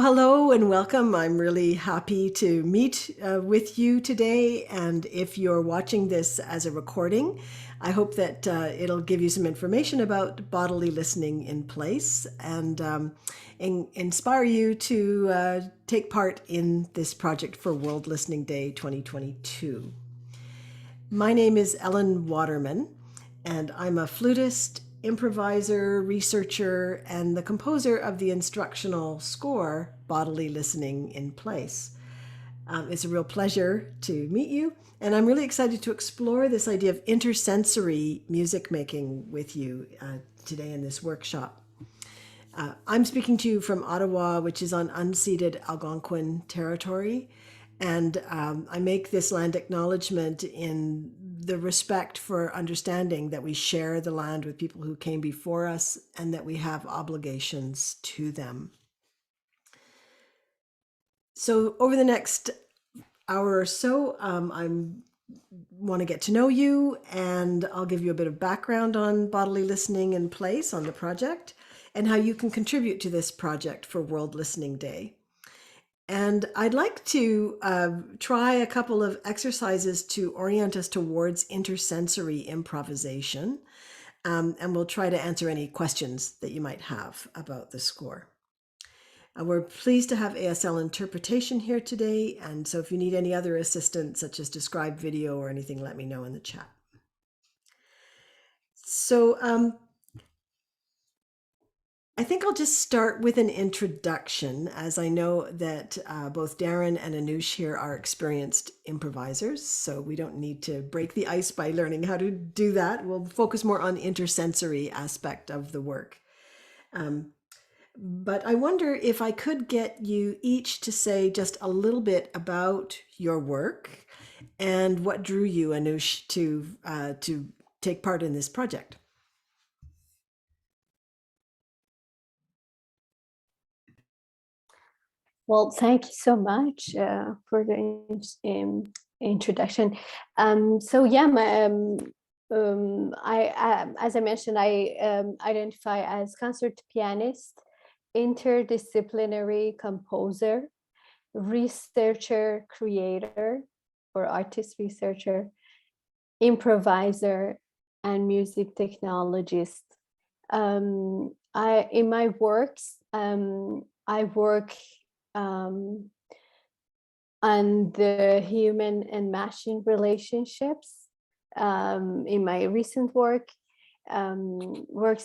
Hello and welcome. I'm really happy to meet with you today. And if you're watching this as a recording, I hope that it'll give you some information about bodily listening in place and inspire you to take part in this project for World Listening Day 2022. My name is Ellen Waterman, and I'm a flutist, improviser, researcher, and the composer of the instructional score, Bodily Listening in Place. It's a real pleasure to meet you, and I'm really excited to explore this idea of intersensory music making with you today in this workshop. I'm speaking to you from Ottawa, which is on unceded Algonquin territory. And I make this land acknowledgement in the respect for understanding that we share the land with people who came before us and that we have obligations to them. So over the next hour or so, I want to get to know you, and I'll give you a bit of background on bodily listening in place on the project and how you can contribute to this project for World Listening Day. And I'd like to try a couple of exercises to orient us towards intersensory improvisation. And we'll try to answer any questions that you might have about the score. We're pleased to have ASL interpretation here today. And so if you need any other assistance, such as described video or anything, let me know in the chat. So I think I'll just start with an introduction, as I know that both Darren and Anoush here are experienced improvisers, so we don't need to break the ice by learning how to do that. We'll focus more on intersensory aspect of the work. But I wonder if I could get you each to say just a little bit about your work and what drew you, Anoush, to take part in this project. Well, thank you so much for the introduction. So yeah, as I mentioned, I identify as concert pianist, interdisciplinary composer, researcher, creator, or artist researcher, improviser, and music technologist. In my works, I work on the human and machine relationships in my recent works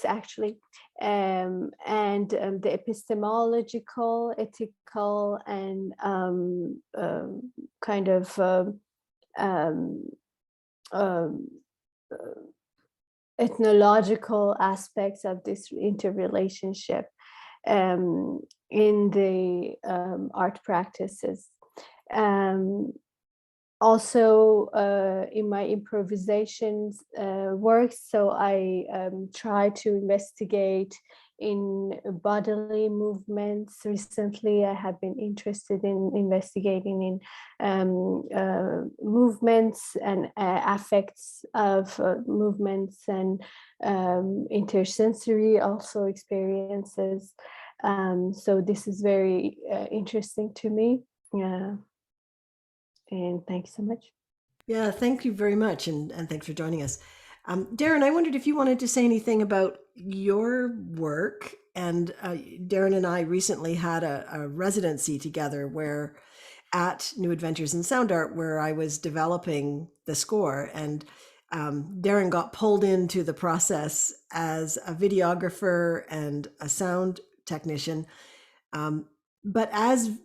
actually, and the epistemological, ethical, and kind of ethnological aspects of this interrelationship in the art practices. Also in my improvisations works, so I try to investigate in bodily movements. Recently, I have been interested in investigating in movements and affects of movements and intersensory also experiences. So this is very interesting to me. Yeah. And thanks so much. Yeah, thank you very much. And thanks for joining us. Darren, I wondered if you wanted to say anything about your work. And Darren and I recently had a residency together where at New Adventures in Sound Art, where I was developing the score. And Darren got pulled into the process as a videographer and a sound technician. But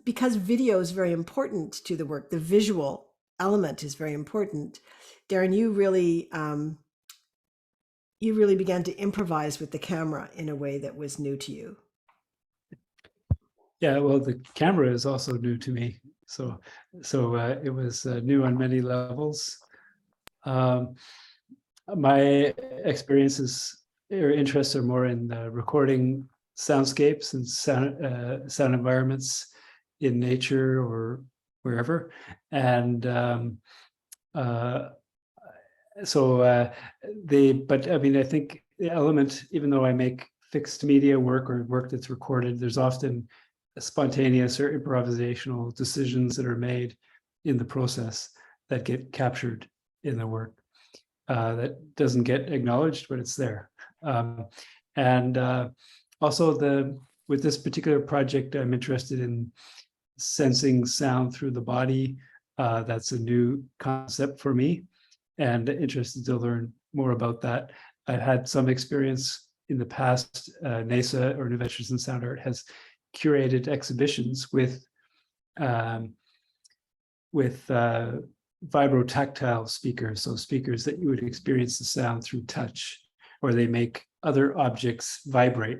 because video is very important to the work, the visual element is very important. Darren, you really began to improvise with the camera in a way that was new to you. Yeah, well, the camera is also new to me. So it was new on many levels. My experiences or interests are more in recording soundscapes and sound environments in nature or wherever. And but I mean, I think the element, even though I make fixed media work or work that's recorded, there's often spontaneous or improvisational decisions that are made in the process that get captured in the work. That doesn't get acknowledged, but it's there. And also with this particular project, I'm interested in sensing sound through the body. That's a new concept for me, and interested to learn more about that. I've had some experience in the past. NAISA, or New Ventures in Sound Art, has curated exhibitions with vibrotactile speakers, so speakers that you would experience the sound through touch, or they make other objects vibrate,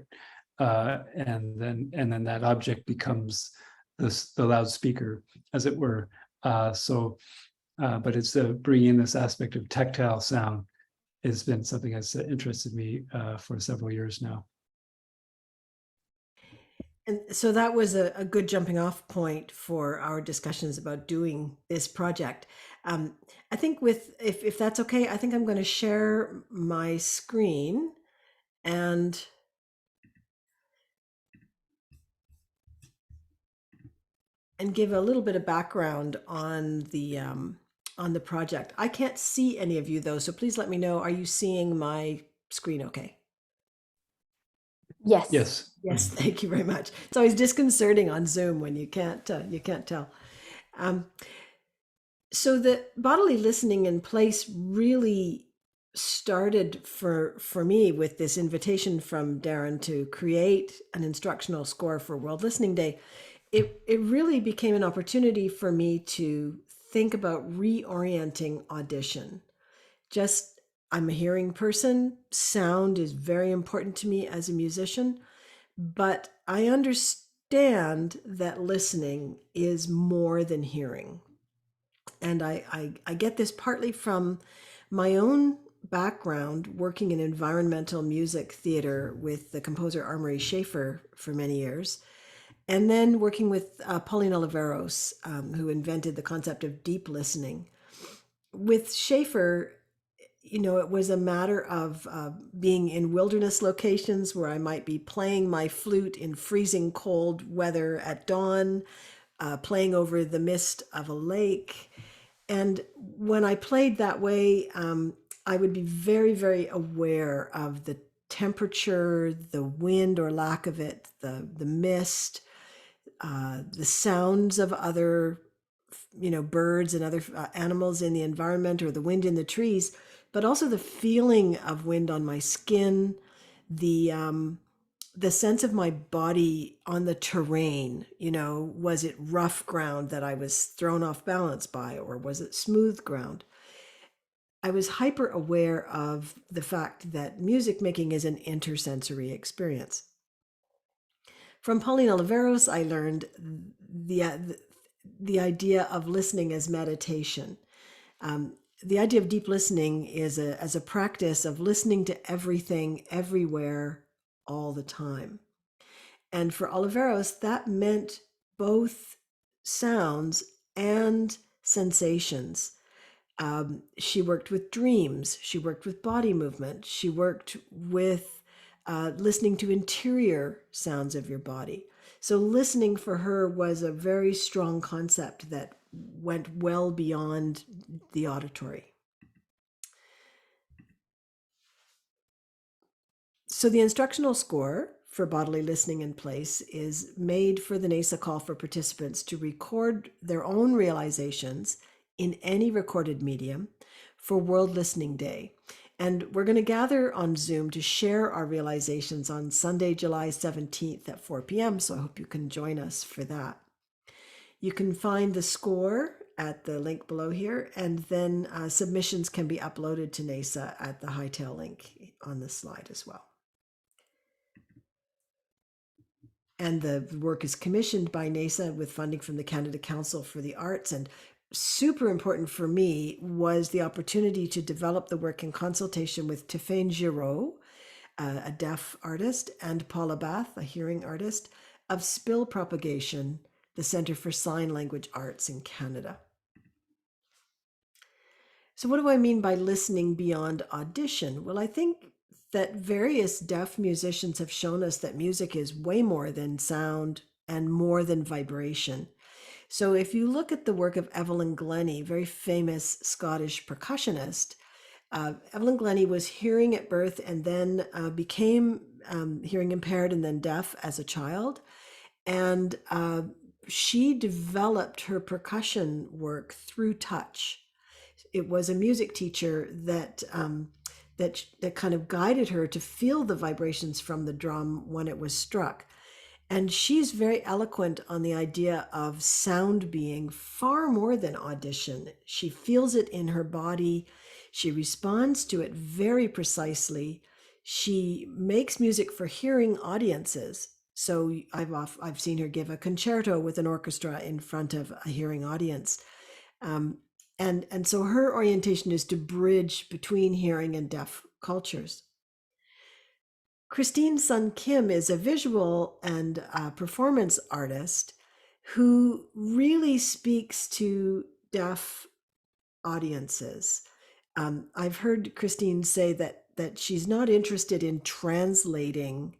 and then that object becomes the loudspeaker, as it were. But it's bringing in this aspect of tactile sound has been something that's interested me for several years now. And so that was a good jumping off point for our discussions about doing this project. I think if that's okay, I think I'm going to share my screen and give a little bit of background on the project. I can't see any of you though, so please let me know. Are you seeing my screen okay? Yes. Yes. Yes, thank you very much. It's always disconcerting on Zoom when you can't tell. So the bodily listening in place really started for me with this invitation from Darren to create an instructional score for World Listening Day. It really became an opportunity for me to think about reorienting audition. I'm a hearing person. Sound is very important to me as a musician, but I understand that listening is more than hearing. And I get this partly from my own background working in environmental music theater with the composer Amory Schaefer for many years, and then working with Pauline Oliveros, who invented the concept of deep listening. With Schaefer, it was a matter of being in wilderness locations where I might be playing my flute in freezing cold weather at dawn, playing over the mist of a lake. And when I played that way, I would be very, very aware of the temperature, the wind or lack of it, the mist, the sounds of other, birds and other animals in the environment, or the wind in the trees, but also the feeling of wind on my skin, the sense of my body on the terrain. Was it rough ground that I was thrown off balance by, or was it smooth ground? I was hyper aware of the fact that music making is an intersensory experience. From Pauline Oliveros, I learned the idea of listening as meditation. The idea of deep listening is as a practice of listening to everything, everywhere, all the time. And for Oliveros, that meant both sounds and sensations. She worked with dreams. She worked with body movement. She worked with listening to interior sounds of your body. So listening for her was a very strong concept that went well beyond the auditory. So the instructional score for bodily listening in place is made for the NAISA call for participants to record their own realizations in any recorded medium for World Listening Day. And we're going to gather on Zoom to share our realizations on Sunday, July 17th at 4 p.m. So I hope you can join us for that. You can find the score at the link below here, and then submissions can be uploaded to NAISA at the Hightail link on this slide as well. And the work is commissioned by NAISA with funding from the Canada Council for the Arts. And super important for me was the opportunity to develop the work in consultation with Tiffaine Giraud, a deaf artist, and Paula Bath, a hearing artist, of Spill Propagation, the Centre for Sign Language Arts in Canada. So what do I mean by listening beyond audition? Well, I think that various deaf musicians have shown us that music is way more than sound and more than vibration. So if you look at the work of Evelyn Glennie, very famous Scottish percussionist, Evelyn Glennie was hearing at birth and then became hearing impaired and then deaf as a child. And she developed her percussion work through touch. It was a music teacher that that kind of guided her to feel the vibrations from the drum when it was struck. And she's very eloquent on the idea of sound being far more than audition. She feels it in her body. She responds to it very precisely. She makes music for hearing audiences. So I've seen her give a concerto with an orchestra in front of a hearing audience. And so her orientation is to bridge between hearing and deaf cultures. Christine Sun Kim is a visual and performance artist who really speaks to deaf audiences. I've heard Christine say that she's not interested in translating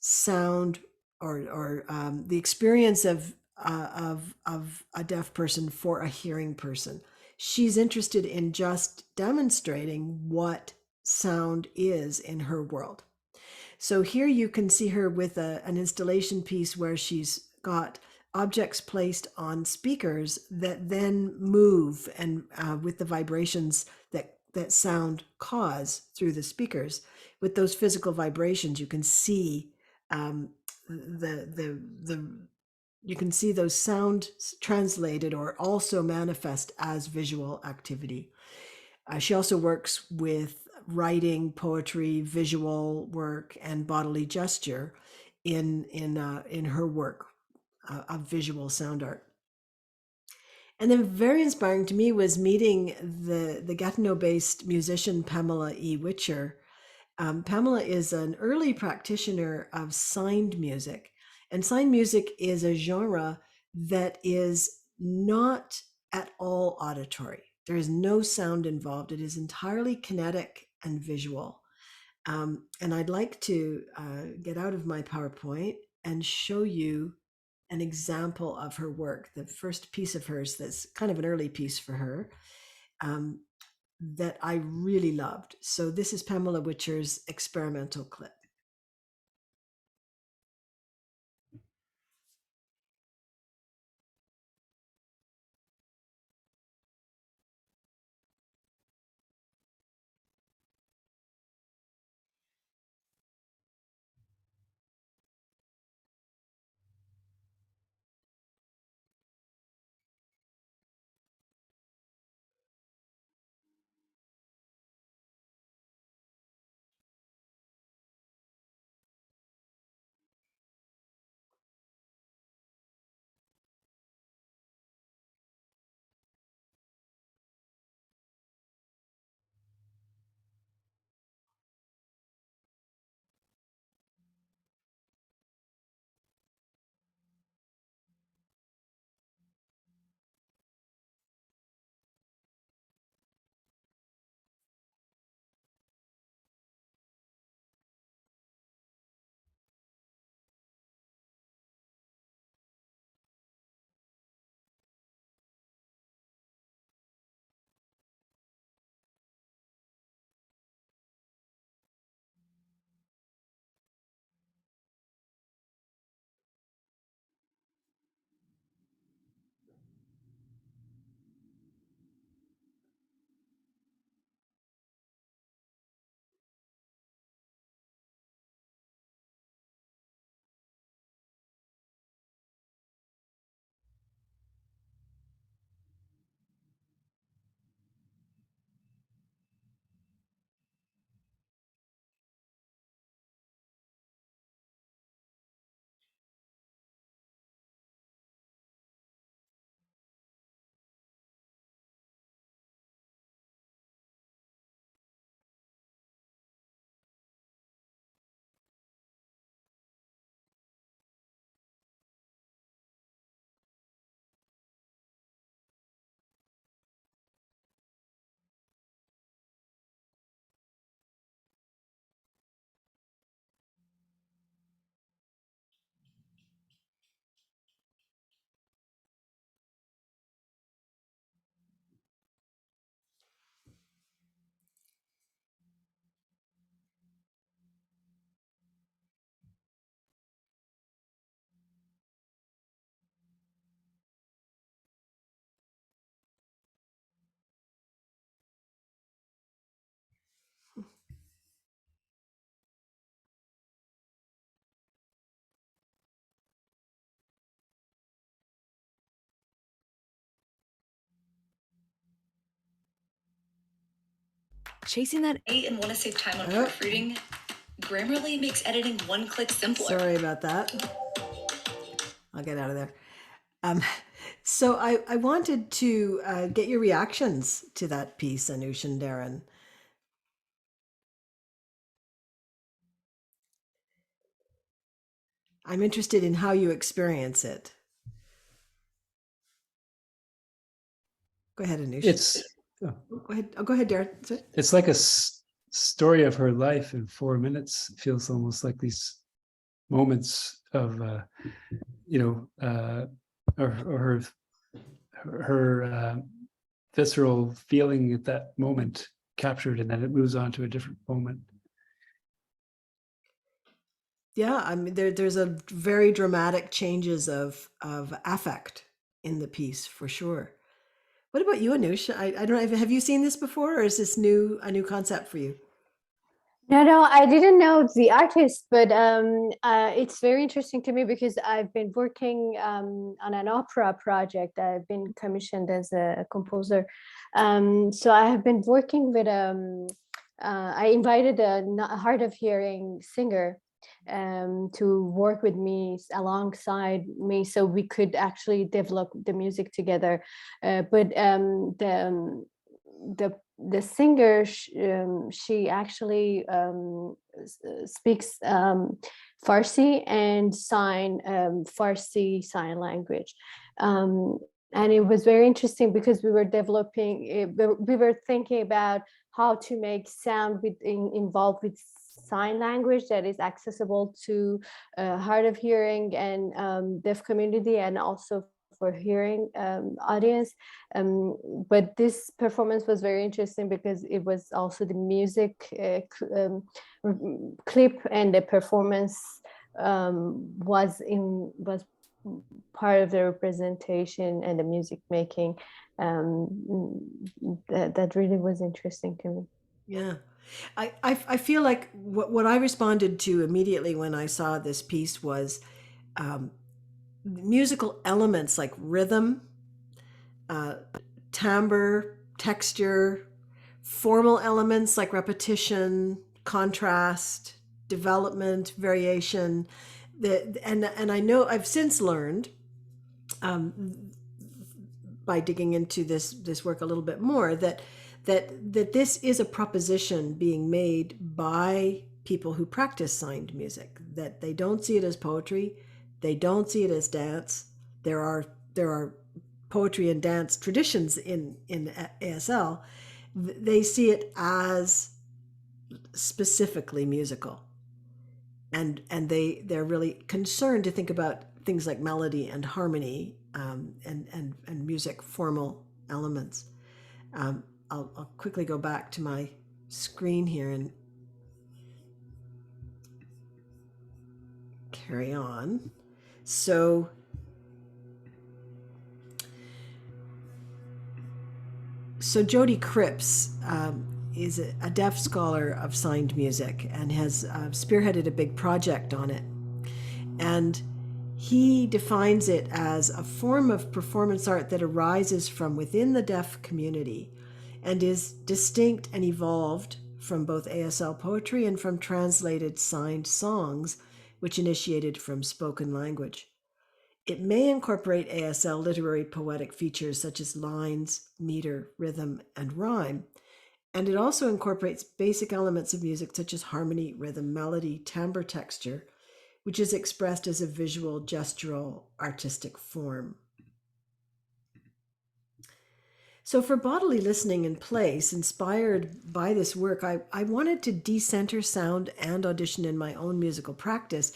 sound or the experience of a deaf person for a hearing person. She's interested in just demonstrating what sound is in her world. So here you can see her with an installation piece where she's got objects placed on speakers that then move and with the vibrations that sound cause through the speakers. With those physical vibrations, you can see you can see those sounds translated or also manifest as visual activity. She also works with writing, poetry, visual work, and bodily gesture in her work of visual sound art. And then very inspiring to me was meeting the Gatineau-based musician Pamela E. Witcher. Pamela is an early practitioner of signed music, and signed music is a genre that is not at all auditory. There is no sound involved. It is entirely kinetic and visual. And I'd like to get out of my PowerPoint and show you an example of her work. The first piece of hers that's kind of an early piece for her that I really loved. So this is Pamela Witcher's experimental clip. chasing that and want to save time on proofreading? Grammarly makes editing one click simpler. Sorry about that. I'll get out of there. So I wanted to get your reactions to that piece, Anoush and Darren. I'm interested in how you experience it. Go ahead, Anoush. Go ahead, Darren. Sorry. It's like a story of her life in 4 minutes. It feels almost like these moments of, or her visceral feeling at that moment captured, and then it moves on to a different moment. Yeah, I mean, there's a very dramatic changes of affect in the piece for sure. What about you, Anoush? I don't know. Have you seen this before, or is this a new concept for you? No, I didn't know the artist, but it's very interesting to me because I've been working on an opera project. I've been commissioned as a composer. So I have been working with, I invited a hard of hearing singer to work with me alongside me so we could actually develop the music together. But the singer, she actually speaks Farsi and Farsi sign language. And it was very interesting because we were we were thinking about how to make sound involved with sign language that is accessible to hard of hearing and deaf community, and also for hearing audience. But this performance was very interesting because it was also the music clip, and the performance was part of the representation and the music making. That really was interesting to me. Yeah. I feel like what I responded to immediately when I saw this piece was musical elements like rhythm, timbre, texture, formal elements like repetition, contrast, development, variation. And I know I've since learned by digging into this work a little bit more that this is a proposition being made by people who practice signed music, that they don't see it as poetry, they don't see it as dance. There are poetry and dance traditions in ASL. They see it as specifically musical, and they're really concerned to think about things like melody and harmony, and music formal elements. I'll quickly go back to my screen here and carry on. So Jody Cripps is a deaf scholar of signed music and has spearheaded a big project on it. And he defines it as a form of performance art that arises from within the deaf community and is distinct and evolved from both ASL poetry and from translated signed songs, which initiated from spoken language. It may incorporate ASL literary poetic features such as lines, meter, rhythm, and rhyme. And it also incorporates basic elements of music such as harmony, rhythm, melody, timbre, texture, which is expressed as a visual, gestural, artistic form. So for bodily listening in place, inspired by this work, I wanted to decenter sound and audition in my own musical practice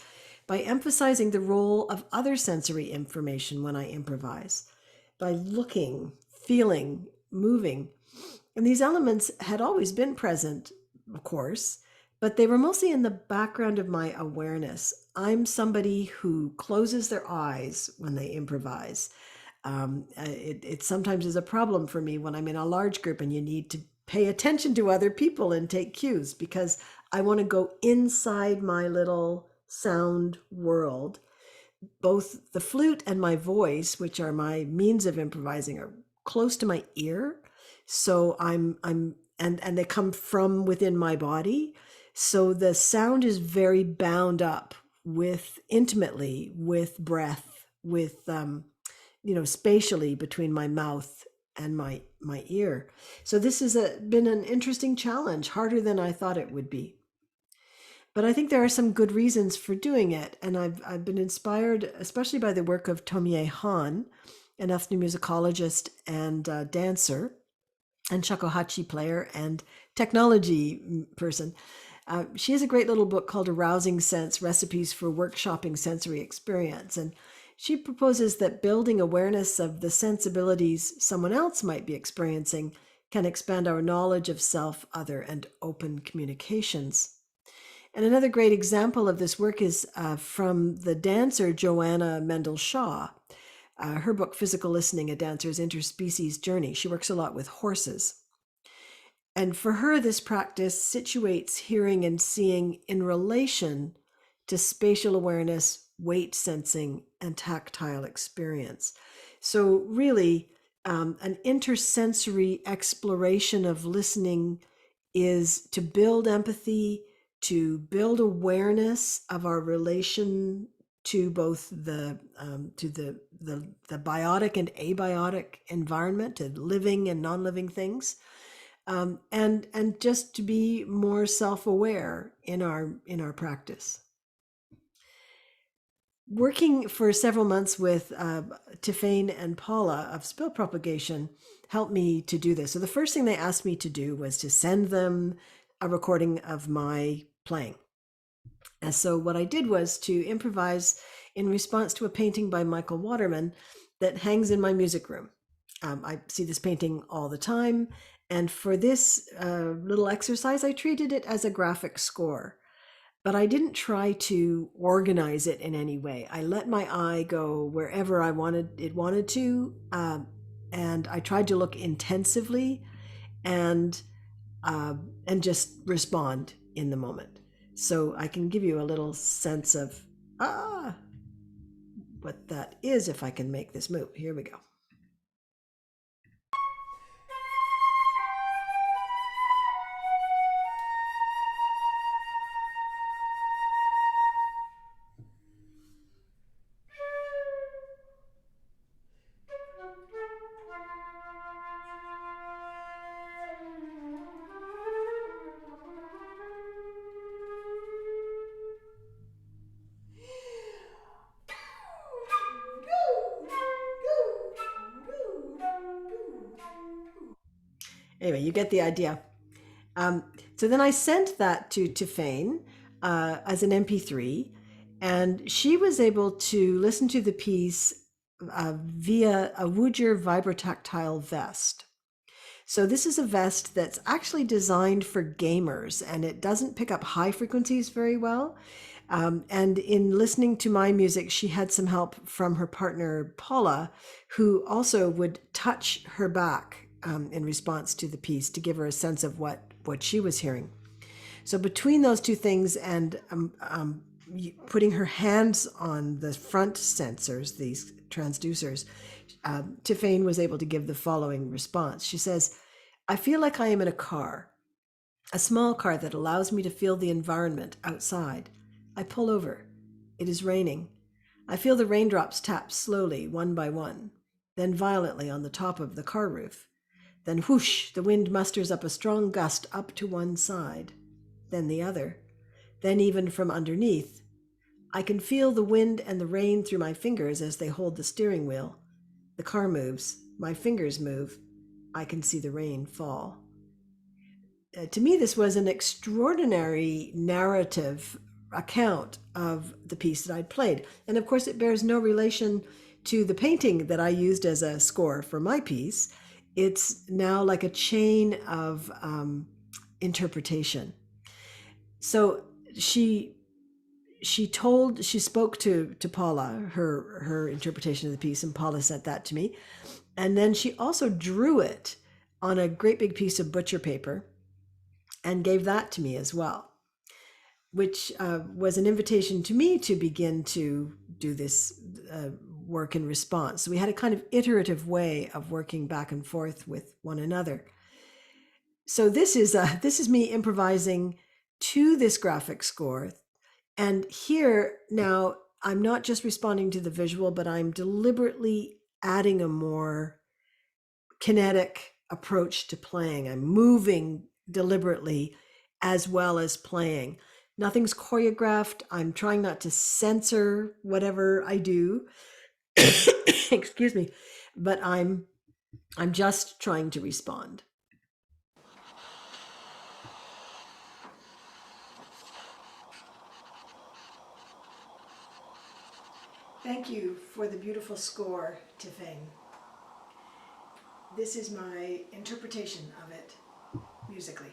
by emphasizing the role of other sensory information when I improvise, by looking, feeling, moving. And these elements had always been present, of course, but they were mostly in the background of my awareness. I'm somebody who closes their eyes when they improvise. It sometimes is a problem for me when I'm in a large group and you need to pay attention to other people and take cues, because I want to go inside my little sound world. Both the flute and my voice, which are my means of improvising, are close to my ear. So I'm and they come from within my body. So the sound is very bound up intimately with breath, with spatially between my mouth and my ear. So this has been an interesting challenge, harder than I thought it would be. But I think there are some good reasons for doing it, and I've been inspired, especially by the work of Tomie Han, an ethnomusicologist and dancer, and shakuhachi player and technology person. She has a great little book called Arousing Sense: Recipes for Workshopping Sensory Experience. And she proposes that building awareness of the sensibilities someone else might be experiencing can expand our knowledge of self, other, and open communications. And another great example of this work is from the dancer Joanna Mendel Shaw. Her book, Physical Listening, A Dancer's Interspecies Journey. She works a lot with horses. And for her, this practice situates hearing and seeing in relation to spatial awareness, weight sensing, and tactile experience. So really, an intersensory exploration of listening is to build empathy, to build awareness of our relation to both the biotic and abiotic environment, to living and non-living things, and just to be more self-aware in our practice. Working for several months with Tiffaine and Paula of Spill Propagation helped me to do this. So the first thing they asked me to do was to send them a recording of my playing. And so what I did was to improvise in response to a painting by Michael Waterman that hangs in my music room. I see this painting all the time. And for this little exercise, I treated it as a graphic score. But I didn't try to organize it in any way. I let my eye go wherever I wanted to. And I tried to look intensively and just respond in the moment. So I can give you a little sense of what that is if I can make this move. Here we go. Anyway, you get the idea. So then I sent that to Tiffaine as an MP3, and she was able to listen to the piece via a Woojer vibrotactile vest. So this is a vest that's actually designed for gamers, and it doesn't pick up high frequencies very well. And in listening to my music, she had some help from her partner, Paula, who also would touch her back in response to the piece to give her a sense of what she was hearing. So between those two things and putting her hands on the front sensors, these transducers, Tiffaine was able to give the following response. She says, "I feel like I am in a car, a small car that allows me to feel the environment outside. I pull over. It is raining. I feel the raindrops tap slowly, one by one, then violently on the top of the car roof. Then whoosh, the wind musters up a strong gust up to one side, then the other, then even from underneath. I can feel the wind and the rain through my fingers as they hold the steering wheel. The car moves, my fingers move. I can see the rain fall." To me, this was an extraordinary narrative account of the piece that I'd played. And of course, it bears no relation to the painting that I used as a score for my piece. It's now like a chain of interpretation. So she spoke to Paula, her interpretation of the piece, and Paula sent that to me. And then she also drew it on a great big piece of butcher paper and gave that to me as well, which was an invitation to me to begin to do this work in response. So we had a kind of iterative way of working back and forth with one another. So this is me improvising to this graphic score. And here now I'm not just responding to the visual, but I'm deliberately adding a more kinetic approach to playing. I'm moving deliberately as well as playing. Nothing's choreographed. I'm trying not to censor whatever I do. Excuse me, but I'm just trying to respond. Thank you for the beautiful score, Tiffany. This is my interpretation of it musically.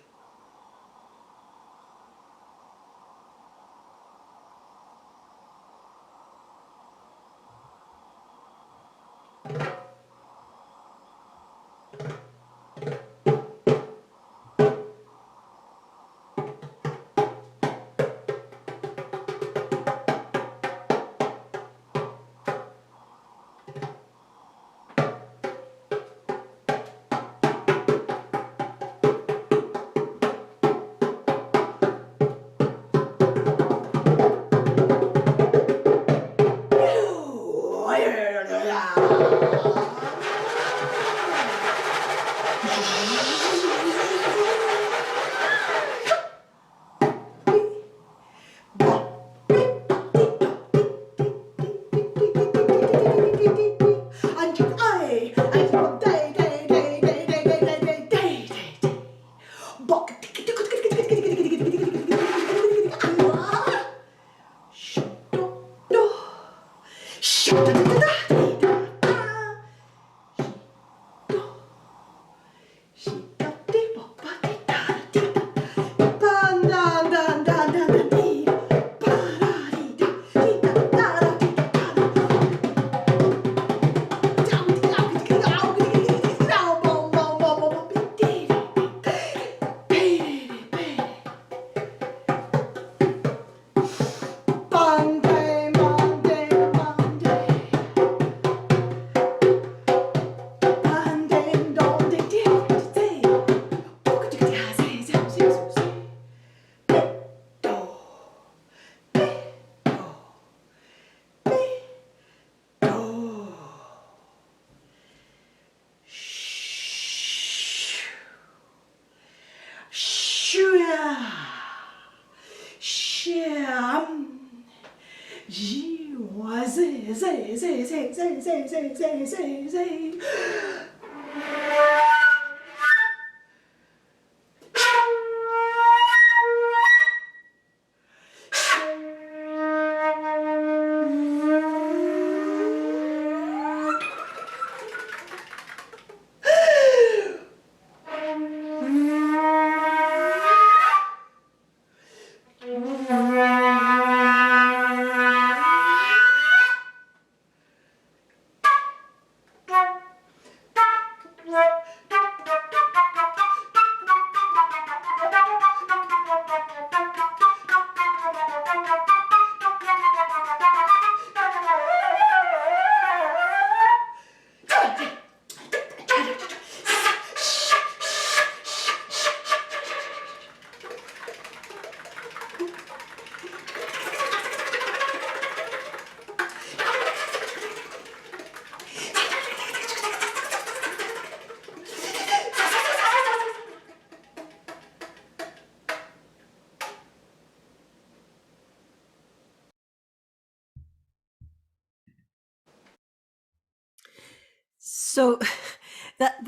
So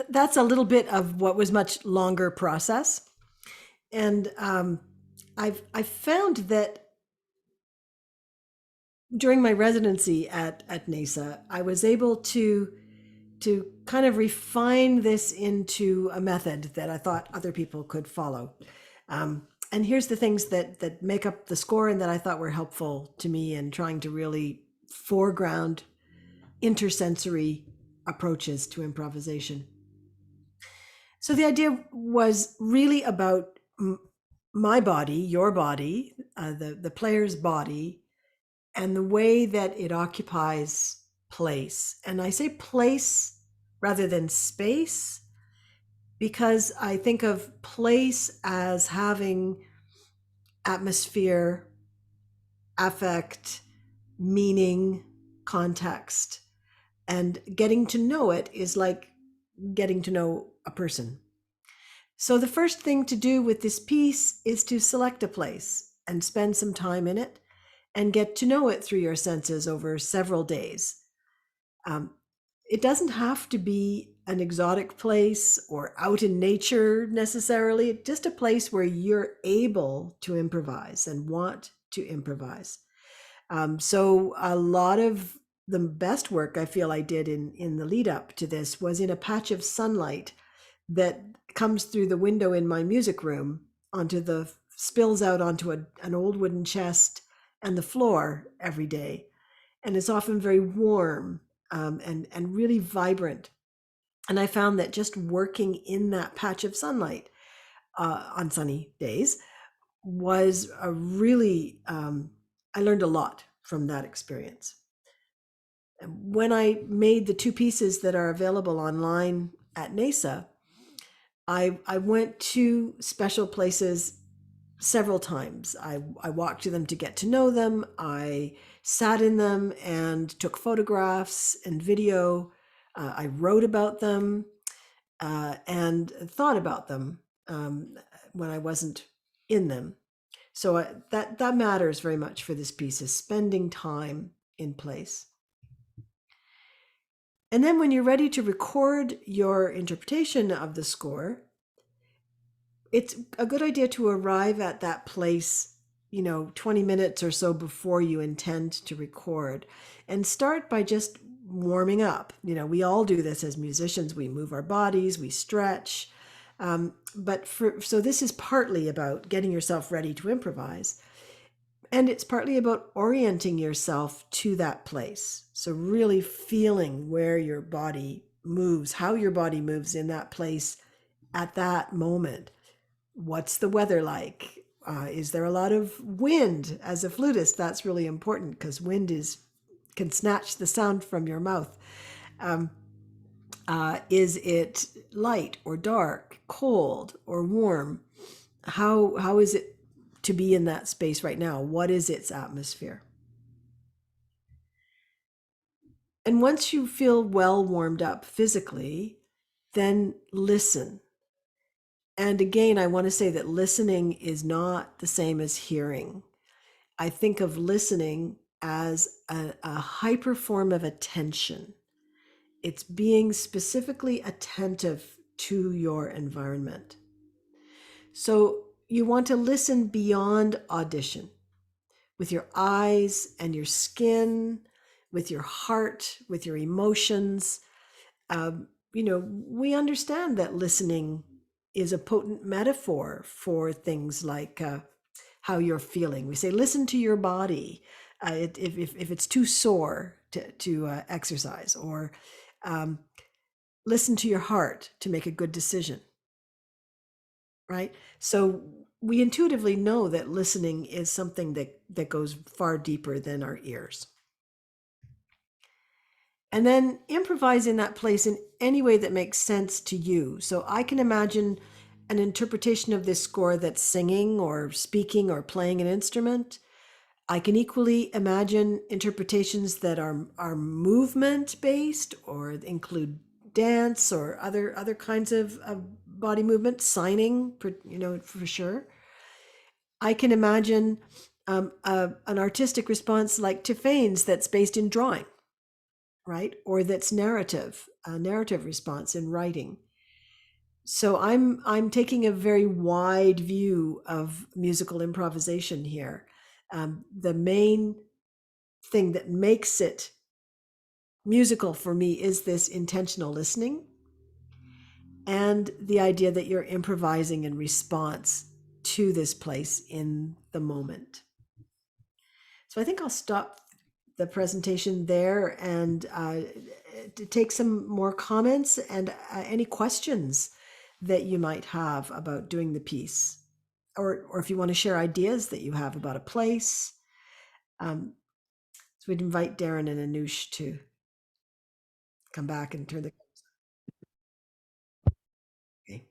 that's a little bit of what was much longer process, and I've found that during my residency at NAISA, I was able to kind of refine this into a method that I thought other people could follow. And here's the things that make up the score and that I thought were helpful to me in trying to really foreground intersensory approaches to improvisation. So the idea was really about my body, your body, the player's body, and the way that it occupies place. And I say place rather than space because I think of place as having atmosphere, affect, meaning, context. And getting to know it is like getting to know a person. So the first thing to do with this piece is to select a place and spend some time in it and get to know it through your senses over several days. It doesn't have to be an exotic place or out in nature necessarily, just a place where you're able to improvise and want to improvise. So a lot of the best work I feel I did in the lead up to this was in a patch of sunlight that comes through the window in my music room spills out onto an old wooden chest and the floor every day. And it's often very warm and really vibrant. And I found that just working in that patch of sunlight on sunny days was a really, I learned a lot from that experience. When I made the two pieces that are available online at NAISA, I went to special places several times. I walked to them to get to know them. I sat in them and took photographs and video. I wrote about them and thought about them when I wasn't in them. So that matters very much for this piece, is spending time in place. And then when you're ready to record your interpretation of the score, it's a good idea to arrive at that place, 20 minutes or so before you intend to record, and start by just warming up. We all do this as musicians. We move our bodies, we stretch. So this is partly about getting yourself ready to improvise. And it's partly about orienting yourself to that place. So really feeling where your body moves, how your body moves in that place at that moment. What's the weather like? Is there a lot of wind? As a flutist, that's really important because wind can snatch the sound from your mouth. Is it light or dark, cold or warm? How is it to be in that space right now? What is its atmosphere? And once you feel well warmed up physically, then listen. And again, I want to say that listening is not the same as hearing. I think of listening as a hyper form of attention. It's being specifically attentive to your environment. So you want to listen beyond audition, with your eyes and your skin, with your heart, with your emotions. We understand that listening is a potent metaphor for things like how you're feeling. We say, listen to your body if it's too sore to exercise, or listen to your heart to make a good decision, right? So we intuitively know that listening is something that goes far deeper than our ears. And then improvise in that place in any way that makes sense to you. So I can imagine an interpretation of this score that's singing or speaking or playing an instrument. I can equally imagine interpretations that are movement based or include dance or other kinds of body movement, signing, for sure. I can imagine an artistic response like Tiffany's that's based in drawing, right? Or that's a narrative response in writing. So I'm taking a very wide view of musical improvisation here. The main thing that makes it musical for me is this intentional listening and the idea that you're improvising in response to this place in the moment. So I think I'll stop the presentation there and to take some more comments and any questions that you might have about doing the piece, or if you want to share ideas that you have about a place. So we'd invite Darren and Anoush to come back and turn the. Okay.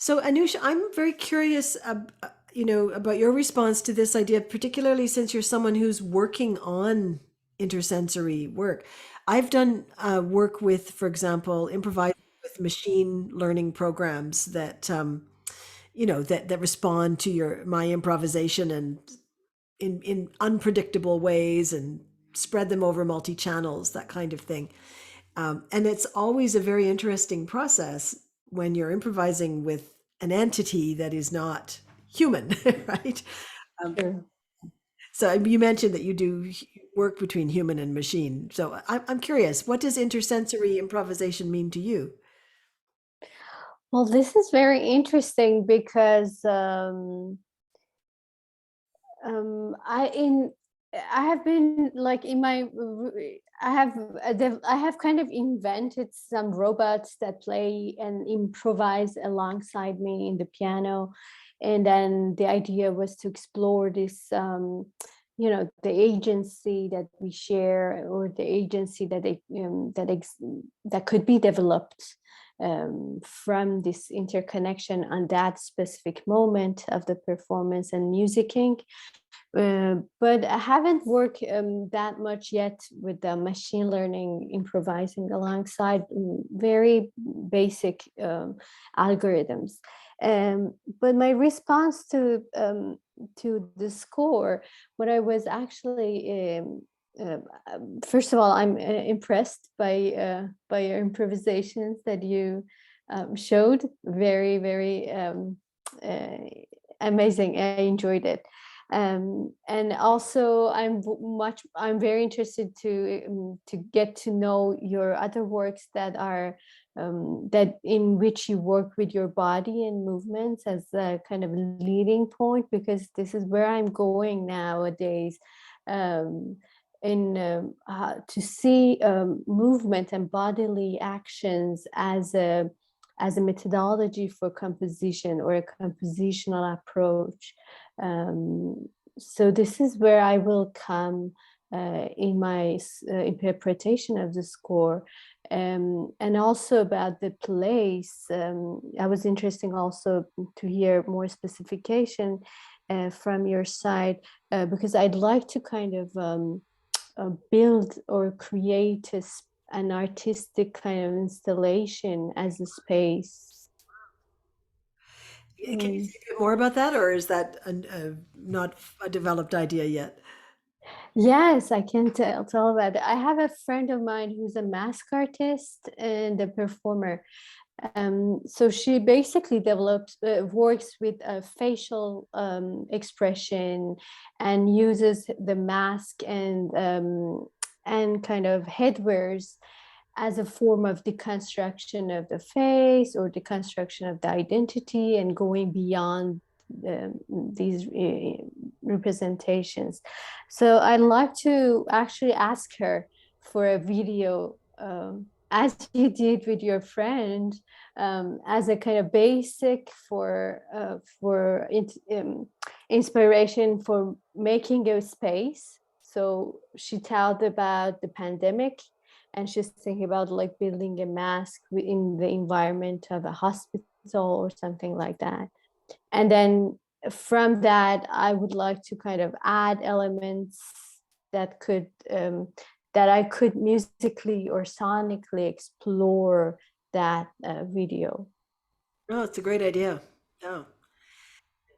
So, Anoush, I'm very curious, about your response to this idea, particularly since you're someone who's working on intersensory work. I've done work with, for example, improvising with machine learning programs that, that respond to my improvisation and in unpredictable ways and spread them over multi channels, that kind of thing. And it's always a very interesting process when you're improvising with an entity that is not human, right? Um, Sure. so you mentioned that you do work between human and machine. So I'm curious, what does intersensory improvisation mean to you? Well, this is very interesting because I in I have been like in my I have kind of invented some robots that play and improvise alongside me in the piano, and then the idea was to explore this the agency that we share, or the agency that that could be developed from this interconnection on that specific moment of the performance and musicking. But I haven't worked that much yet with the machine learning, improvising alongside very basic algorithms. But my response to the score, what I was actually first of all, I'm impressed by your improvisations that you showed. Very, very amazing. I enjoyed it. And also I'm very interested to get to know your other works that are that in which you work with your body and movements as a kind of leading point, because this is where I'm going nowadays. To see movement and bodily actions as a methodology for composition, or a compositional approach. So this is where I will come in my interpretation of the score. And also about the place, I was interested also to hear more specification from your side, because I'd like to kind of build or create an artistic kind of installation as a space. Can you say a bit more about that, or is that not a developed idea yet? Yes, I can tell about it. I have a friend of mine who's a mask artist and a performer. So she basically develops, works with a facial expression, and uses the mask and kind of headwears as a form of deconstruction of the face, or deconstruction of the identity, and going beyond these representations. So I'd like to actually ask her for a video, as you did with your friend, as a kind of basic for inspiration for making a space. So she told about the pandemic, and she's thinking about like building a mask in the environment of a hospital or something like that. And then from that, I would like to kind of add elements that could that I could musically or sonically explore that video. Oh, it's a great idea. Yeah.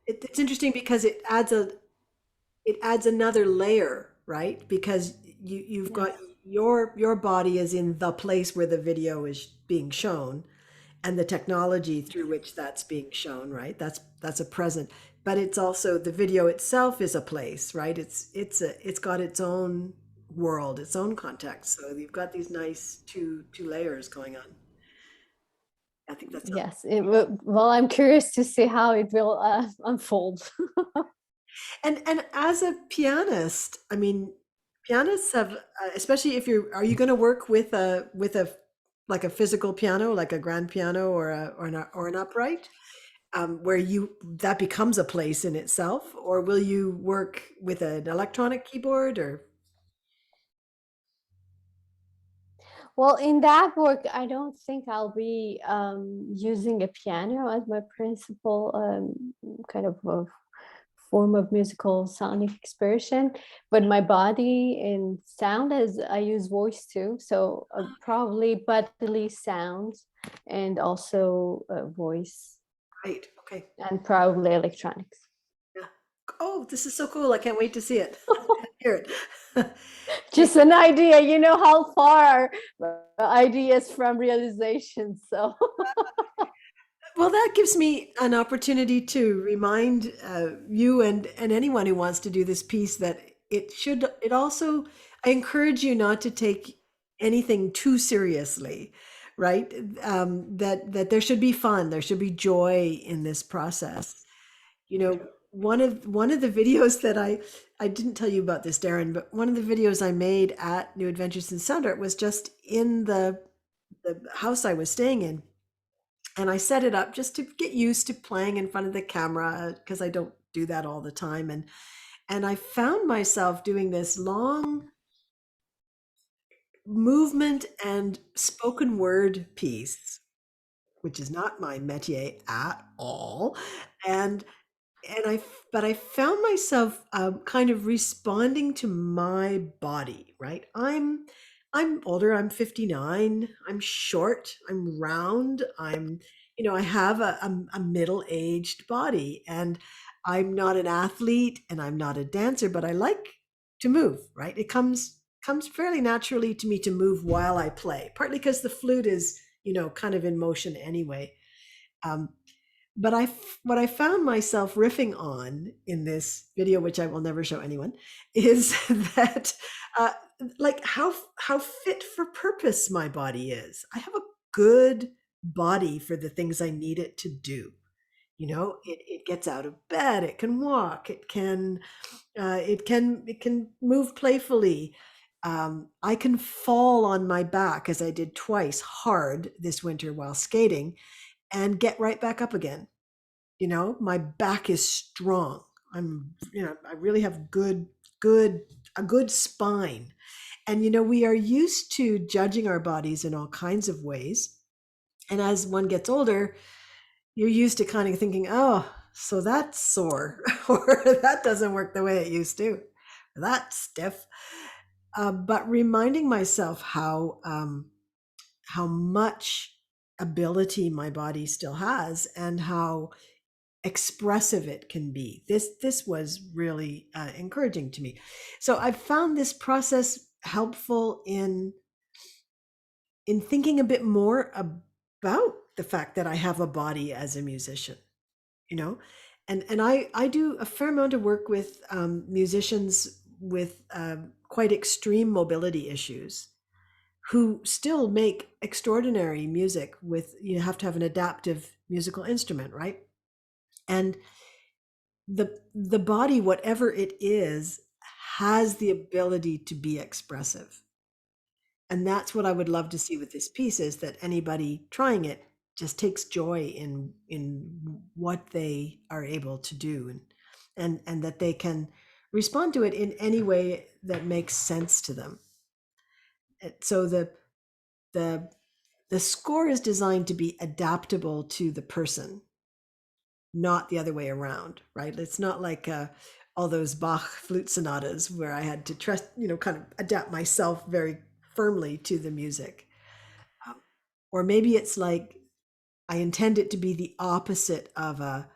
It's interesting because it adds another layer, right? Because you've got Yes. your body is in the place where the video is being shown, and the technology through which that's being shown, right? That's a present, but it's also the video itself is a place, right? It's got its own world, its own context. So you've got these nice two layers going on. I think that's Yes. Well, I'm curious to see how it will unfold. and as a pianist, I mean, pianists have, especially if are you going to work with a like a physical piano, like a grand piano or an upright, where that becomes a place in itself, or will you work with an electronic keyboard or? Well, in that work, I don't think I'll be using a piano as my principal kind of form of musical sonic expression, but my body and sound, as I use voice too, so probably bodily sounds and also voice Right. Okay. and probably electronics. Yeah. Oh, this is so cool. I can't wait to see it. Hear it. Just an idea, you know how far ideas from realization. So Well, that gives me an opportunity to remind you and anyone who wants to do this piece that it also, I encourage you not to take anything too seriously, right? That there should be fun, there should be joy in this process. You know, one of the videos that I didn't tell you about this, Darren, but one of the videos I made at New Adventures in Sound Art was just in the house I was staying in. And I set it up just to get used to playing in front of the camera because I don't do that all the time. And I found myself doing this long movement and spoken word piece, which is not my métier at all. And but I found myself kind of responding to my body, right? I'm older, I'm 59, I'm short, I'm round, I have a middle-aged body, and I'm not an athlete and I'm not a dancer, but I like to move, right? It comes fairly naturally to me to move while I play, partly because the flute is, kind of in motion anyway. Um, but what I found myself riffing on in this video, which I will never show anyone, is that uh, like how fit for purpose my body is. I have a good body for the things I need it to do. It gets out of bed, it can walk, it can move playfully. I can fall on my back, as I did twice hard this winter while skating, and get right back up again. My back is strong. I really have a good spine. And we are used to judging our bodies in all kinds of ways. And as one gets older, you're used to kind of thinking, oh, so that's sore, or that doesn't work the way it used to, or that's stiff. But reminding myself how much ability my body still has and how expressive it can be. This was really encouraging to me. So I found this process helpful in thinking a bit more about the fact that I have a body as a musician, you know, and I do a fair amount of work with musicians with quite extreme mobility issues who still make extraordinary music with, you have to have an adaptive musical instrument, right? And the body, whatever it is, has the ability to be expressive. And that's what I would love to see with this piece, is that anybody trying it just takes joy in what they are able to do, and that they can respond to it in any way that makes sense to them. So the the score is designed to be adaptable to the person, not the other way around, right? It's not like all those Bach flute sonatas where I had to trust, kind of adapt myself very firmly to the music. Or maybe it's like I intend it to be the opposite of a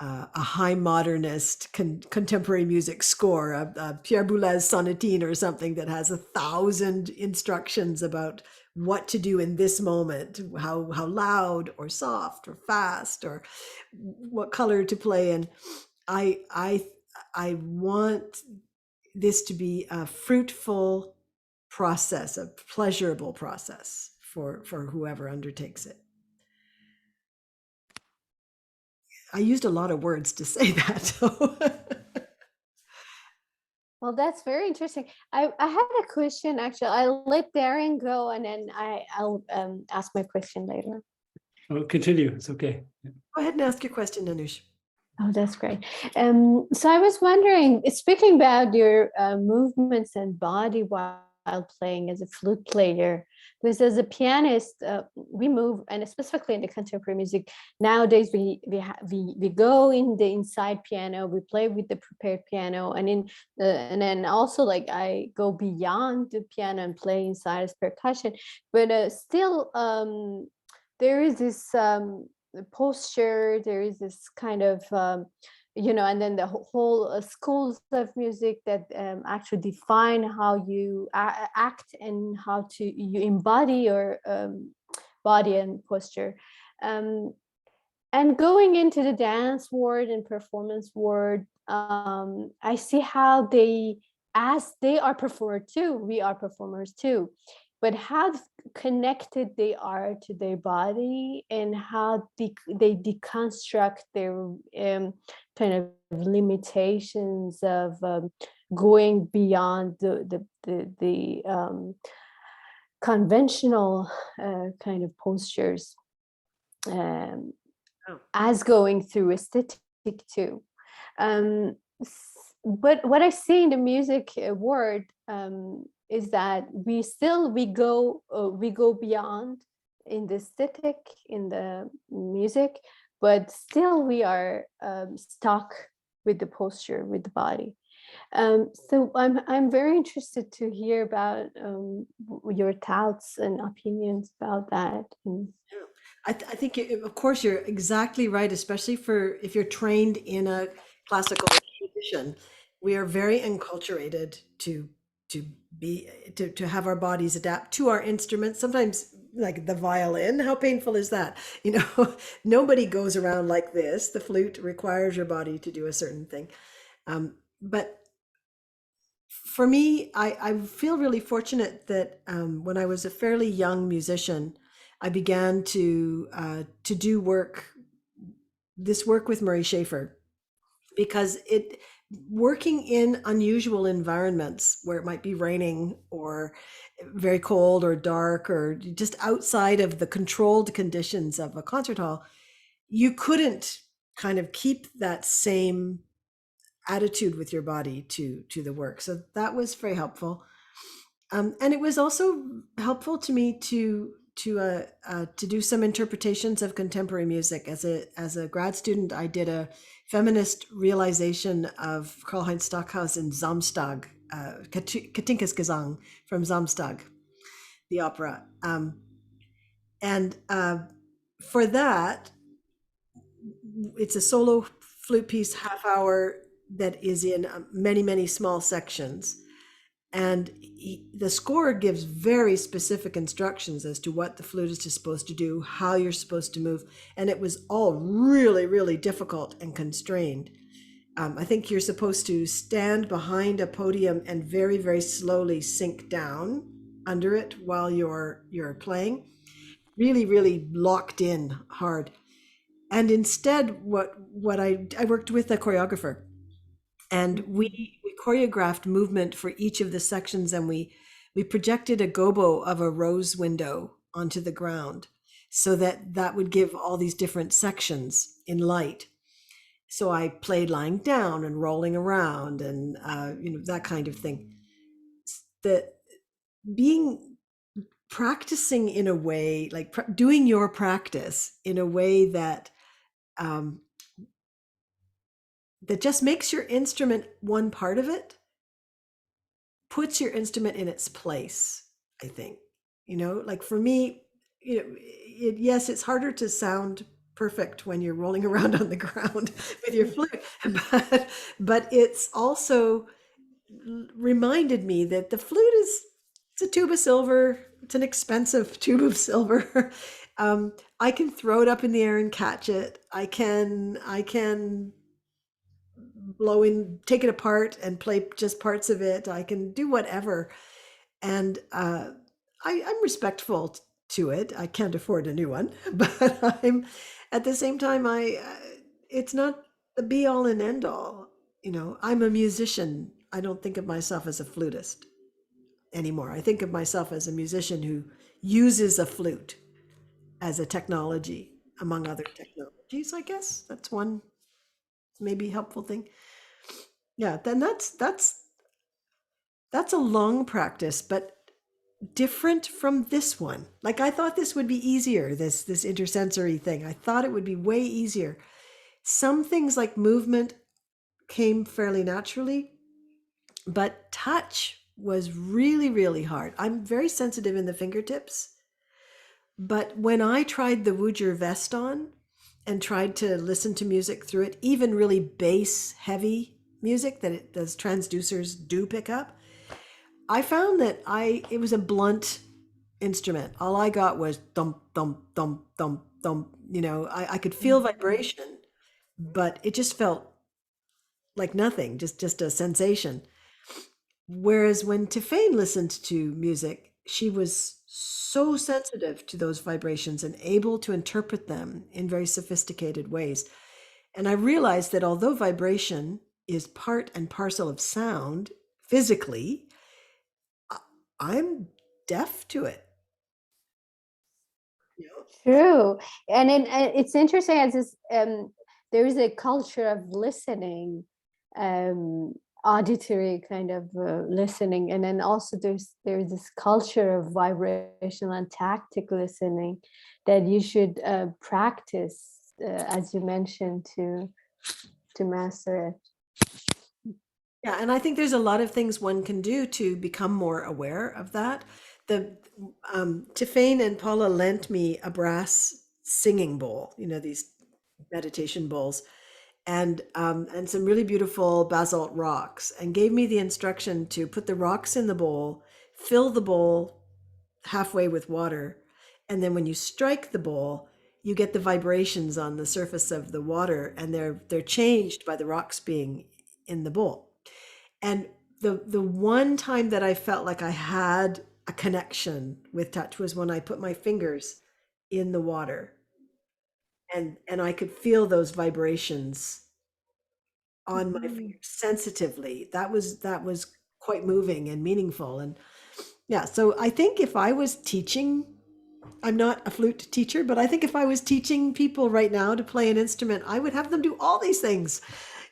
high modernist contemporary music score, a Pierre Boulez sonatine or something that has 1,000 instructions about what to do in this moment, how loud or soft or fast or what color to play. And I want this to be a fruitful process, a pleasurable process for whoever undertakes it. I used a lot of words to say that. So. well, that's very interesting. I had a question, actually. I'll let Darren go, and then I'll ask my question later. Oh, continue. It's okay. Go ahead and ask your question, Anoush. Oh, that's great. So I was wondering, speaking about your movements and body while playing as a flute player, because as a pianist, we move, and specifically in the contemporary music nowadays, we go in the inside piano, we play with the prepared piano, and then also like I go beyond the piano and play inside as percussion, but still there is this posture, there is this kind of and then the whole schools of music that actually define how you act and how to you embody your body and posture. And going into the dance world and performance world, I see how as they are performer too, we are performers too, but how connected they are to their body, and how they deconstruct their kind of limitations of going beyond the conventional kind of postures, as going through aesthetic too. But what I see in the music world is that we go beyond in the aesthetic, in the music, but still we are stuck with the posture, with the body. So I'm very interested to hear about your thoughts and opinions about that. I think, of course, you're exactly right, especially if you're trained in a classical tradition. We are very enculturated to have our bodies adapt to our instruments. Sometimes, like the violin, how painful is that? Nobody goes around like this. The flute requires your body to do a certain thing. But for me, I feel really fortunate that when I was a fairly young musician, I began to do this work with Murray Schafer, because working in unusual environments where it might be raining or very cold or dark or just outside of the controlled conditions of a concert hall, you couldn't kind of keep that same attitude with your body to the work. So that was very helpful. And it was also helpful to me to do some interpretations of contemporary music. As a grad student, I did a feminist realization of Karl-Heinz Stockhausen's Samstag, Katinkes Gesang from Samstag, the opera. And for that, it's a solo flute piece, half hour, that is in many, many small sections. And the score gives very specific instructions as to what the flutist is supposed to do, how you're supposed to move. And it was all really, really difficult and constrained. I think you're supposed to stand behind a podium and very, very slowly sink down under it while you're playing. Really, really locked in hard. And instead, what I worked with a choreographer, and we choreographed movement for each of the sections, and we projected a gobo of a rose window onto the ground, so that would give all these different sections in light. So I played lying down and rolling around and that kind of thing. That being practicing in a way, like doing your practice in a way that that just makes your instrument one part of it, puts your instrument in its place, I think. Like for me, yes, it's harder to sound perfect when you're rolling around on the ground with your flute, but it's also reminded me that the flute it's a tube of silver. It's an expensive tube of silver. I can throw it up in the air and catch it. I can take it apart and play just parts of it. I can do whatever. And I'm respectful to it. I can't afford a new one, but I'm at the same time, it's not the be all and end all. I'm a musician. I don't think of myself as a flutist anymore. I think of myself as a musician who uses a flute as a technology among other technologies. I guess that's one maybe helpful thing. Yeah, then that's a long practice, but different from this one. Like I thought this would be easier, this intersensory thing. I thought it would be way easier. Some things like movement came fairly naturally, but touch was really, really hard. I'm very sensitive in the fingertips, but when I tried the Woojer vest on and tried to listen to music through it, even really bass heavy music that those transducers do pick up, I found that it was a blunt instrument. All I got was thump, thump, thump, thump, thump. I could feel vibration, but it just felt like nothing, just a sensation. Whereas when Tiffany listened to music, she was so sensitive to those vibrations and able to interpret them in very sophisticated ways. And I realized that although vibration is part and parcel of sound physically, I'm deaf to it. True. And it's interesting as this, there is a culture of listening, auditory kind of listening, and then also there's this culture of vibrational and tactic listening that you should practice, as you mentioned, to master it. Yeah, and I think there's a lot of things one can do to become more aware of that. The Tiffany and Paula lent me a brass singing bowl, these meditation bowls, and some really beautiful basalt rocks, and gave me the instruction to put the rocks in the bowl, fill the bowl halfway with water, and then when you strike the bowl, you get the vibrations on the surface of the water, and they're changed by the rocks being in the bowl. And the one time that I felt like I had a connection with touch was when I put my fingers in the water, and I could feel those vibrations on my fingers sensitively. That was quite moving and meaningful. And yeah, so I think if I was teaching, I'm not a flute teacher, but I think if I was teaching people right now to play an instrument, I would have them do all these things.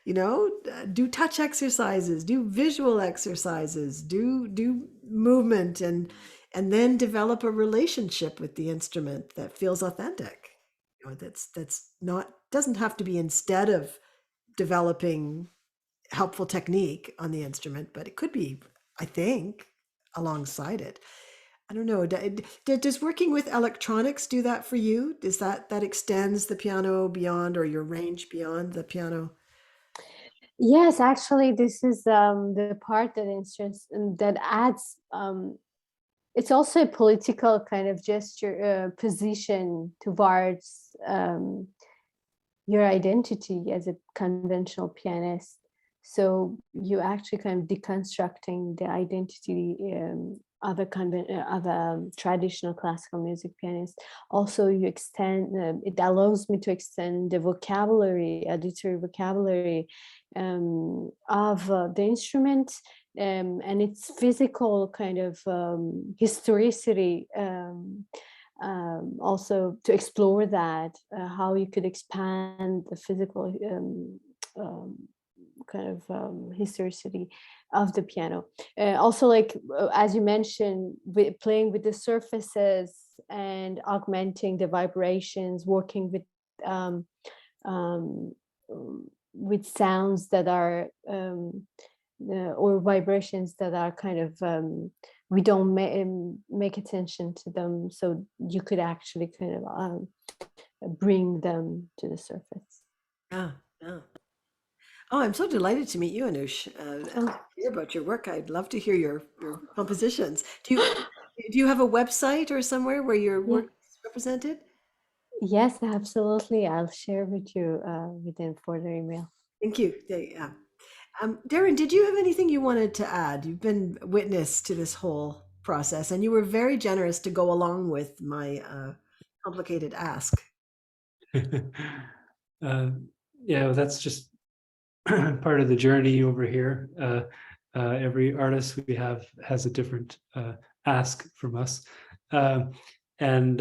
Do touch exercises, do visual exercises, do movement, and then develop a relationship with the instrument that feels authentic. That's not, doesn't have to be instead of developing helpful technique on the instrument, but it could be, I think, alongside it. I don't know. Does working with electronics do that for you? Does that extends the piano beyond, or your range beyond the piano? Yes, actually, this is the part that interests and that adds. It's also a political kind of gesture, position towards your identity as a conventional pianist. So you actually kind of deconstructing the identity of a traditional classical music pianist. Also, you extend. It allows me to extend the vocabulary, auditory vocabulary of the instrument and its physical kind of historicity. Also to explore that, how you could expand the physical kind of historicity of the piano. Also, like as you mentioned, playing with the surfaces and augmenting the vibrations, working with sounds that are or vibrations that are kind of we don't make attention to them, so you could actually kind of bring them to the surface. Yeah. Oh, I'm so delighted to meet you, Anoush. Oh. Hear about your work. I'd love to hear your compositions. Do you have a website or somewhere where your work is represented? Yes, absolutely. I'll share with you within further email. Thank you. Yeah. Darren, did you have anything you wanted to add? You've been witness to this whole process, and you were very generous to go along with my complicated ask. Yeah, well, that's just part of the journey over here. Every artist we have has a different ask from us, and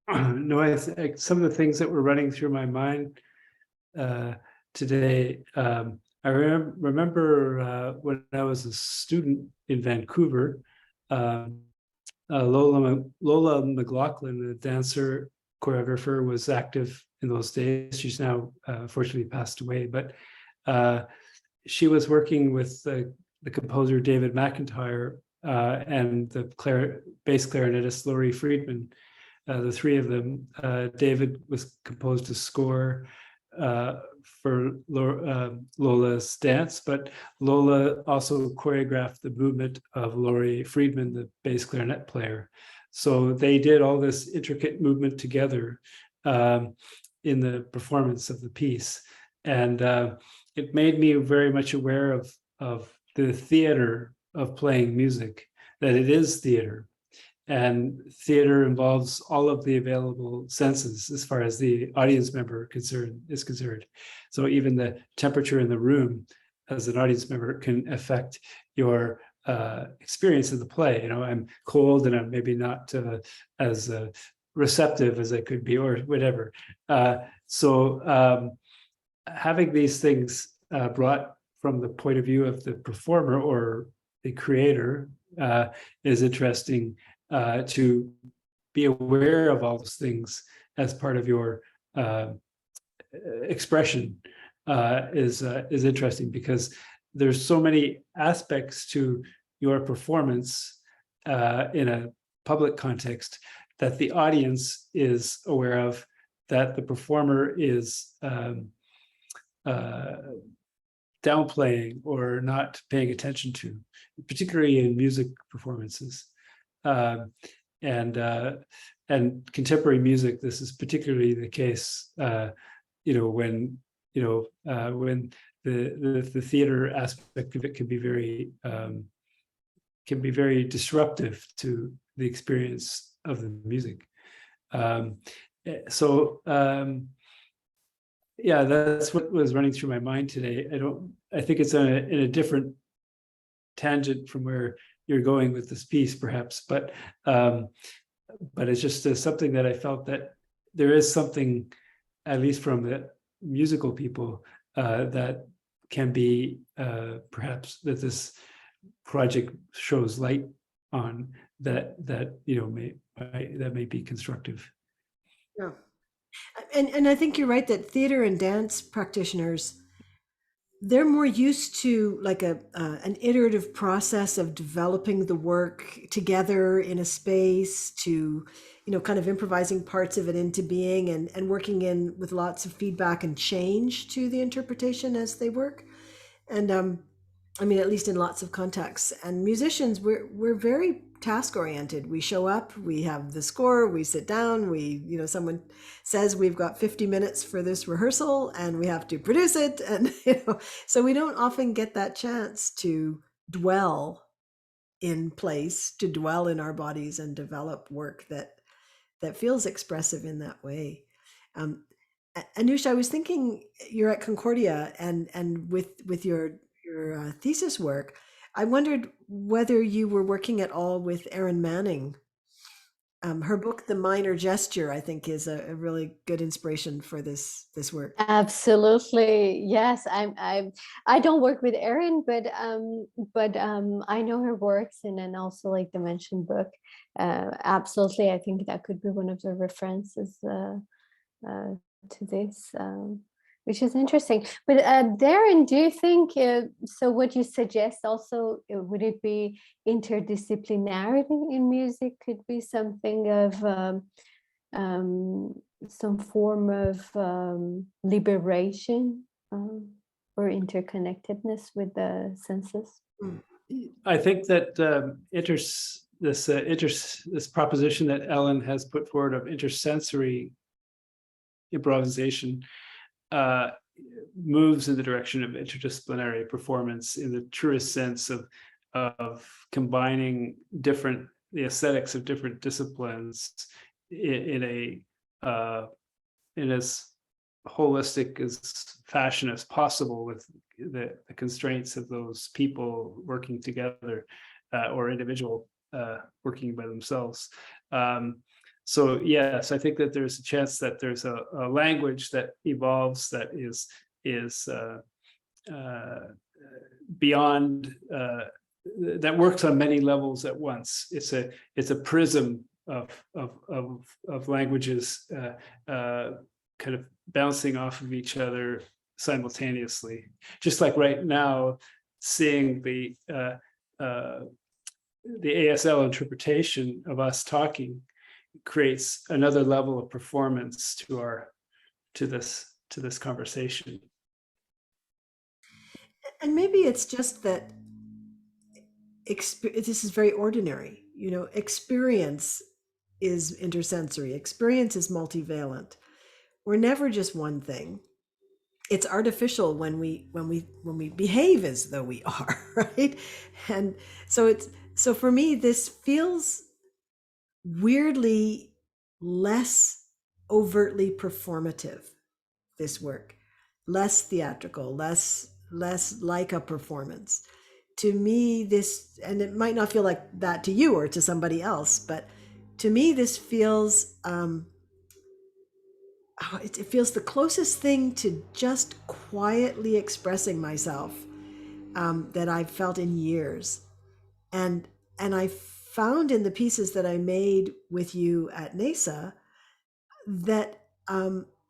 no, some of the things that were running through my mind today. I remember when I was a student in Vancouver, Lola McLaughlin, the dancer choreographer, was active in those days. She's now fortunately passed away, but she was working with the composer David McIntyre and the bass clarinetist Laurie Friedman. The three of them. David was composed a score for Lola's dance, but Lola also choreographed the movement of Laurie Friedman, the bass clarinet player. So they did all this intricate movement together in the performance of the piece. And it made me very much aware of the theater of playing music, that it is theater. And theater involves all of the available senses as far as the audience member is concerned. So even the temperature in the room as an audience member can affect your experience of the play. You know, I'm cold and I'm maybe not as receptive as I could be, or whatever. So having these things brought from the point of view of the performer or the creator is interesting. To be aware of all those things as part of your expression is interesting, because there's so many aspects to your performance in a public context that the audience is aware of, that the performer is downplaying or not paying attention to, particularly in music performances. And contemporary music, this is particularly the case. When the theater aspect of it can be very disruptive to the experience of the music. Yeah, that's what was running through my mind today. I think it's in a different tangent from where you're going with this piece, perhaps, but it's just something that I felt that there is something, at least from the musical people, that can be perhaps that this project shows light on, that may be constructive. Yeah, and I think you're right that theater and dance practitioners, they're more used to like an iterative process of developing the work together in a space, to kind of improvising parts of it into being, and working in with lots of feedback and change to the interpretation as they work. And I mean, at least in lots of contexts. And musicians, we're very task oriented. We show up, we have the score, we sit down, someone says we've got 50 minutes for this rehearsal and we have to produce it. And, so we don't often get that chance to dwell in place, to dwell in our bodies and develop work that feels expressive in that way. Anoush, I was thinking, you're at Concordia and with your thesis work, I wondered whether you were working at all with Erin Manning. Her book, The Minor Gesture, I think is a really good inspiration for this work. Absolutely, yes. I don't work with Erin, but I know her works, and then also like the mentioned book. Absolutely, I think that could be one of the references to this. Which is interesting. But Darren, do you think, so what you suggest also, would it be interdisciplinarity in music could be something of some form of liberation or interconnectedness with the senses? I think that this proposition that Ellen has put forward of intersensory improvisation moves in the direction of interdisciplinary performance in the truest sense of combining the aesthetics of different disciplines in as holistic as fashion as possible, with the constraints of those people working together or individual working by themselves. So yes, I think that there's a chance that there's a language that evolves that is beyond that works on many levels at once. It's a prism of languages kind of bouncing off of each other simultaneously. Just like right now, seeing the ASL interpretation of us talking creates another level of performance to this conversation. And maybe it's just that this is very ordinary. You know, experience is intersensory. Experience is multivalent. We're never just one thing. It's artificial when we behave as though we are, right? And so for me, this feels weirdly less overtly performative, this work, less theatrical, less like a performance. To me, this, and it might not feel like that to you or to somebody else, but to me, this feels it feels the closest thing to just quietly expressing myself that I've felt in years. And I found in the pieces that I made with you at NAISA that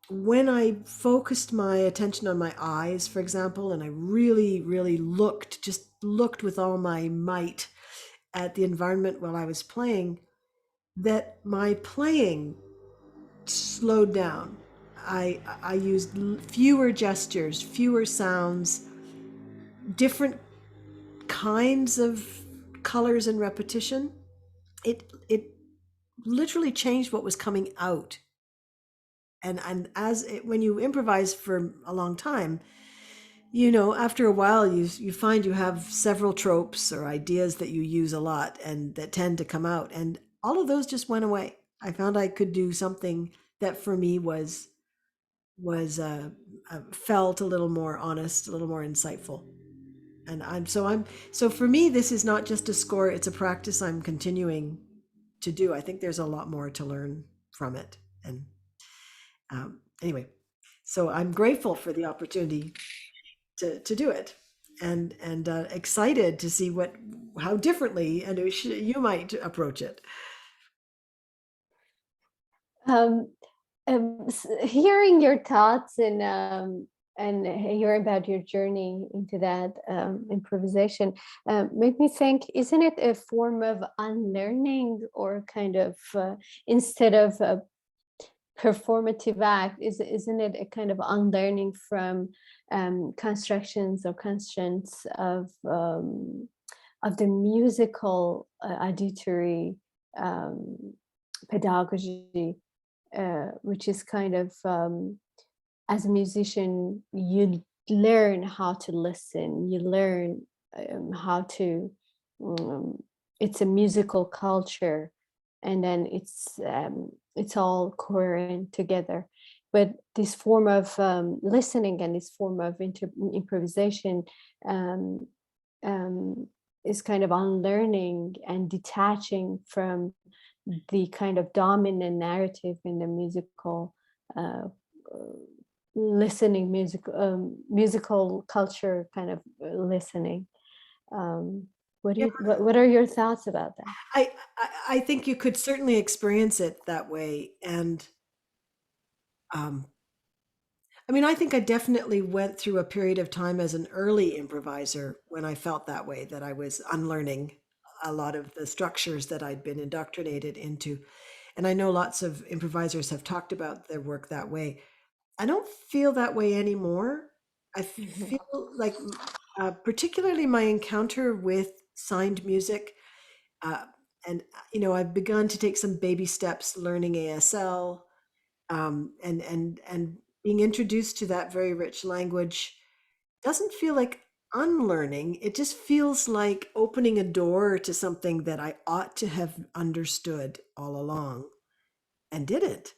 when I focused my attention on my eyes, for example, and I really, really just looked with all my might at the environment while I was playing, that my playing slowed down. I used fewer gestures, fewer sounds, different kinds of colors and repetition. It literally changed what was coming out. And when you improvise for a long time, you know, after a while you find you have several tropes or ideas that you use a lot and that tend to come out, and all of those just went away. I found I could do something that for me was felt a little more honest, a little more insightful. And so for me, this is not just a score, it's a practice I'm continuing to do. I think there's a lot more to learn from it. And anyway, so I'm grateful for the opportunity to do it, and excited to see how differently Anoush you might approach it. Hearing your thoughts and hearing about your journey into that improvisation made me think, isn't it a form of unlearning, or kind of instead of a performative act, isn't it a kind of unlearning from constructions or constraints of the musical auditory pedagogy, which is kind of as a musician, you learn how to listen, you learn how to, it's a musical culture, and then it's all coherent together. But this form of listening and this form of improvisation is kind of unlearning and detaching from the kind of dominant narrative in the musical listening, musical culture kind of listening. What are your thoughts about that? I think you could certainly experience it that way. And I mean, I think I definitely went through a period of time as an early improviser when I felt that way, that I was unlearning a lot of the structures that I'd been indoctrinated into. And I know lots of improvisers have talked about their work that way. I don't feel that way anymore. I feel like, particularly my encounter with signed music, and you know, I've begun to take some baby steps learning ASL, and being introduced to that very rich language doesn't feel like unlearning. It just feels like opening a door to something that I ought to have understood all along and didn't.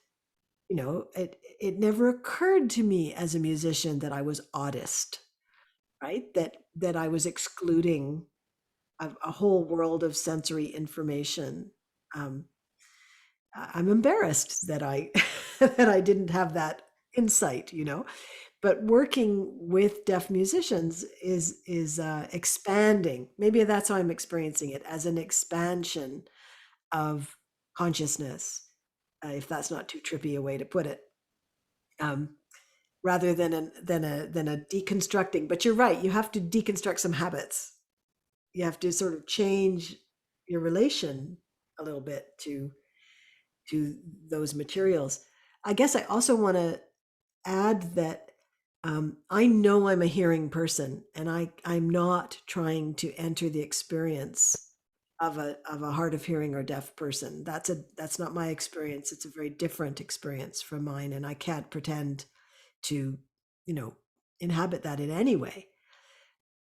You know, it never occurred to me as a musician that I was oddist, right? That I was excluding a whole world of sensory information. I'm embarrassed that I that I didn't have that insight, you know. but working with deaf musicians is expanding. Maybe that's how I'm experiencing it, as an expansion of consciousness, if that's not too trippy a way to put it, rather than a deconstructing. But you're right, you have to deconstruct some habits. You have to sort of change your relation a little bit to those materials. I guess I also want to add that I know I'm a hearing person, and I'm not trying to enter the experience of a hard of hearing or deaf person. That's not my experience. It's a very different experience from mine, and I can't pretend to, inhabit that in any way.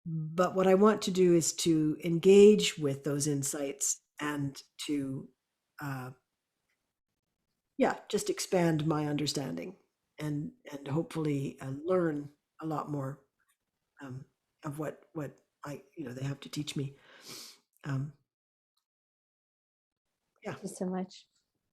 But what I want to do is to engage with those insights and to, just expand my understanding and hopefully learn a lot more of what they have to teach me. Yeah. Thank you so much